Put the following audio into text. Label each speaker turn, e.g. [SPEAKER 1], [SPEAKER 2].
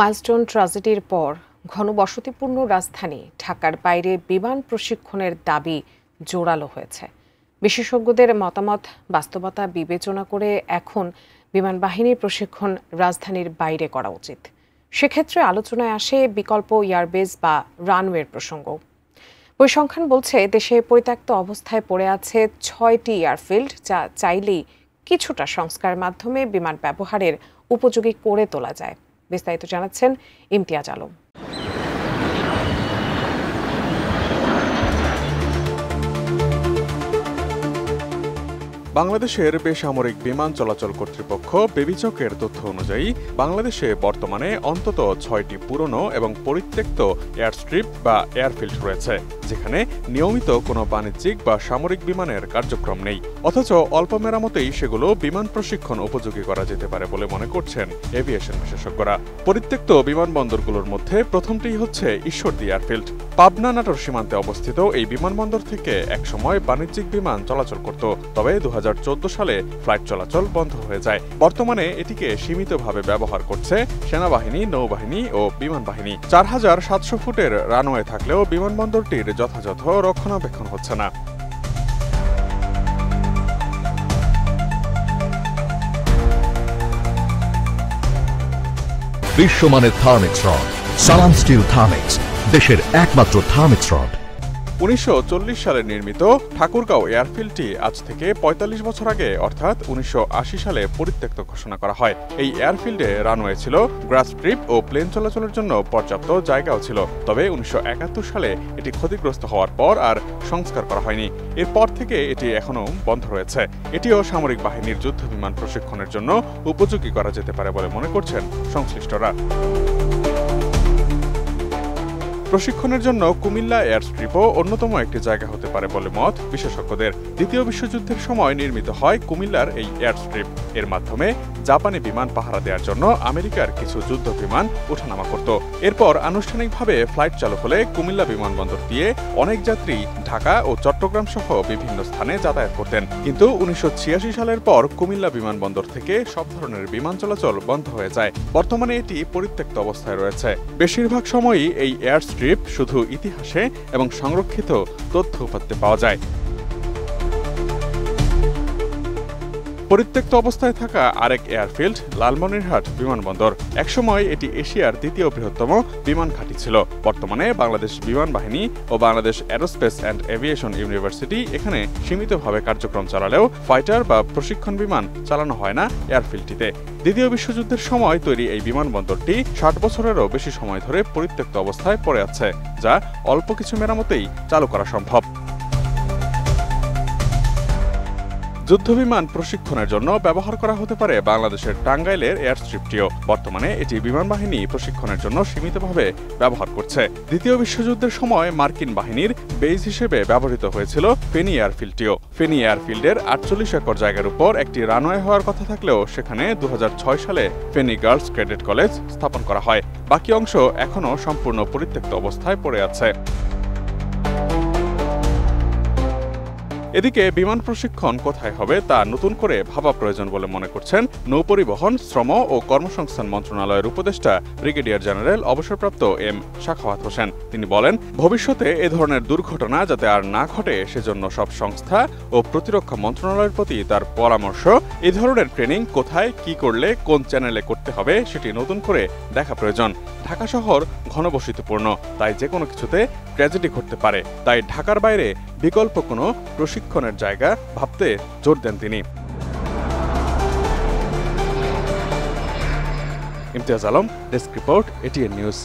[SPEAKER 1] Milestone ট্র্যাজেডির পর ঘনবসতিপূর্ণ রাজধানী ঢাকার বাইরে বিমান প্রশিক্ষণের দাবি জোরালো হয়েছে। বিশেষজ্ঞদের মতামত বাস্তবতা বিবেচনা করে এখন বিমান বাহিনীর প্রশিক্ষণ রাজধানীর বাইরে করা উচিত। সেক্ষেত্রে আলোচনায় আসে বিকল্প এয়ারবেস বা রানওয়ের প্রসঙ্গ। পরিসংখ্যান বলছে দেশে পরিত্যক্ত অবস্থায় পড়ে আছে ৬টি এয়ারফিল্ড, যা চাইলেই কিছুটা সংস্কারের মাধ্যমে বিমান ব্যবহারের উপযোগী করে তোলা যায়। বিস্তারিত জানাচ্ছেন ইমতিয়াজ আলম।
[SPEAKER 2] বাংলাদেশের বেসামরিক বিমান চলাচল কর্তৃপক্ষ বেবিচকের তথ্য অনুযায়ী বাংলাদেশে বর্তমানে অন্তত ৬টি পুরনো এবং পরিত্যক্ত এয়ারস্ট্রিপ বা এয়ারফিল্ড রয়েছে, যেখানে নিয়মিত কোনো বাণিজ্যিক বা সামরিক বিমানের কার্যক্রম নেই। অথচ অল্প মেরামতেই সেগুলো বিমান প্রশিক্ষণ উপযোগী করা যেতে পারে বলে মনে করছেন এভিয়েশন বিশেষজ্ঞরা। পরিত্যক্ত বিমানবন্দরগুলোর মধ্যে প্রথমটি হচ্ছে ঈশ্বরদী এয়ারফিল্ড। পাবনা নাটোর সীমান্তে অবস্থিত এই বিমানবন্দর থেকে একসময় বাণিজ্যিক বিমান চলাচল করত, তবে 2014 সালে ফ্লাইট চলাচল বন্ধ হয়ে যায়। বর্তমানে এটিকে সীমিতভাবে ব্যবহার করছে সেনাবাহিনী, নৌবাহিনী ও বিমান বাহিনী। 4700 ফুটের রানওয়ে থাকলেও বিমানবন্দরটির যথাযথ রক্ষণাবেক্ষণ হচ্ছে না।
[SPEAKER 3] বিশ্বমানের থার্মিক্স রড, সালাম স্টিল থার্মিক্স, দেশের একমাত্র থার্মিক্স রড।
[SPEAKER 2] 1940 সালে নির্মিত ঠাকুরগাঁও এয়ারফিল্ডটি আজ থেকে 45 বছর আগে অর্থাৎ 1980 সালে পরিত্যক্ত ঘোষণা করা হয়। এই এয়ারফিল্ডে রানওয়ে ছিল, গ্রাস স্ট্রিপ ও প্লেন চলাচলের জন্য পর্যাপ্ত জায়গাও ছিল। তবে 1971 সালে এটি ক্ষতিগ্রস্ত হওয়ার পর আর সংস্কার করা হয়নি। এরপর থেকে এটি এখনও বন্ধ রয়েছে। এটিও সামরিক বাহিনীর যুদ্ধ বিমান প্রশিক্ষণের জন্য উপযোগী করা যেতে পারে বলে মনে করছেন সংশ্লিষ্টরা। প্রশিক্ষণের জন্য কুমিল্লা এয়ারস্ট্রিপও অন্যতম একটি জায়গা হতে পারে বলে মত বিশেষজ্ঞদের। দ্বিতীয় বিশ্বযুদ্ধের সময় নির্মিত হয় কুমিল্লার এই এয়ারস্ট্রিপ। এর মাধ্যমে জাপানি বিমান পাহারা দেওয়ার জন্য আমেরিকার কিছু যুদ্ধ বিমান ওঠানামা করত। এরপর আনুষ্ঠানিকভাবে ফ্লাইট চালু হলে কুমিল্লা বিমানবন্দর দিয়ে অনেক যাত্রী ঢাকা ও চট্টগ্রাম সহ বিভিন্ন স্থানে যাতায়াত করতেন। কিন্তু 1986 সালের পর কুমিল্লা বিমানবন্দর থেকে সব ধরনের বিমান চলাচল বন্ধ হয়ে যায়। বর্তমানে এটি পরিত্যক্ত অবস্থায় রয়েছে। বেশিরভাগ সময়ই এই এয়ারস্ট্রিপ শুধু ইতিহাসে এবং সংরক্ষিত তথ্য উপাত্তে পাওয়া যায়। পরিত্যক্ত অবস্থায় থাকা আরেক এয়ারফিল্ড লালমনিরহাট বিমানবন্দর। একসময় এটি এশিয়ার দ্বিতীয় বৃহত্তম বিমান ঘাঁটি ছিল। বর্তমানে বাংলাদেশ বিমান বাহিনী ও Bangladesh Aerospace and Aviation University এখানে সীমিতভাবে কার্যক্রম চালালেও ফাইটার বা প্রশিক্ষণ বিমান চালানো হয় না এয়ারফিল্ডটিতে। দ্বিতীয় বিশ্বযুদ্ধের সময় তৈরি এই বিমানবন্দরটি 60 বছরেরও বেশি সময় ধরে পরিত্যক্ত অবস্থায় পড়ে আছে, যা অল্প কিছু মেরামতেই চালু করা সম্ভব। যুদ্ধবিমান প্রশিক্ষণের জন্য ব্যবহার করা হতে পারে বাংলাদেশের টাঙ্গাইলের এয়ারস্ট্রিপটিও। বর্তমানে এটি বিমান বাহিনী প্রশিক্ষণের জন্য সীমিতভাবে ব্যবহার করছে। দ্বিতীয় বিশ্বযুদ্ধের সময় মার্কিন বাহিনীর বেজ হিসেবে ব্যবহৃত হয়েছিল ফেনী এয়ারফিল্ডটিও। ফেনী এয়ারফিল্ডের 48 একর জায়গার উপর একটি রানওয়ে হওয়ার কথা থাকলেও সেখানে 2006 সালে ফেনী গার্লস ক্যাডেট কলেজ স্থাপন করা হয়। বাকি অংশ এখনও সম্পূর্ণ পরিত্যক্ত অবস্থায় পড়ে আছে। এদিকে বিমান প্রশিক্ষণ কোথায় হবে তা নতুন করে ভাবা প্রয়োজন বলে মনে করছেন নৌপরিবহন, শ্রম ও কর্মসংস্থান মন্ত্রণালয়ের উপদেষ্টা ব্রিগেডিয়ার জেনারেল অবসরপ্রাপ্ত এম সাখাওয়াত হোসেন। তিনি বলেন, ভবিষ্যতে এ ধরনের দুর্ঘটনা যাতে আর না ঘটে সেজন্য সব সংস্থা ও প্রতিরক্ষা মন্ত্রণালয়ের প্রতি তার পরামর্শ। এ ধরনের ট্রেনিং কোথায় কি করলে কোন চ্যানেলে করতে হবে সেটি নতুন করে দেখা প্রয়োজন। ঢাকা শহর ঘনবসতিপূর্ণ, তাই যে কোনো কিছুতে ট্র্যাজেডি ঘটতে পারে। তাই ঢাকার বাইরে বিকল্প কোনো প্রশিক্ষণের জায়গা ভাবতে জোর দেন তিনি। Imtiaz Alam, desk report, ATN news.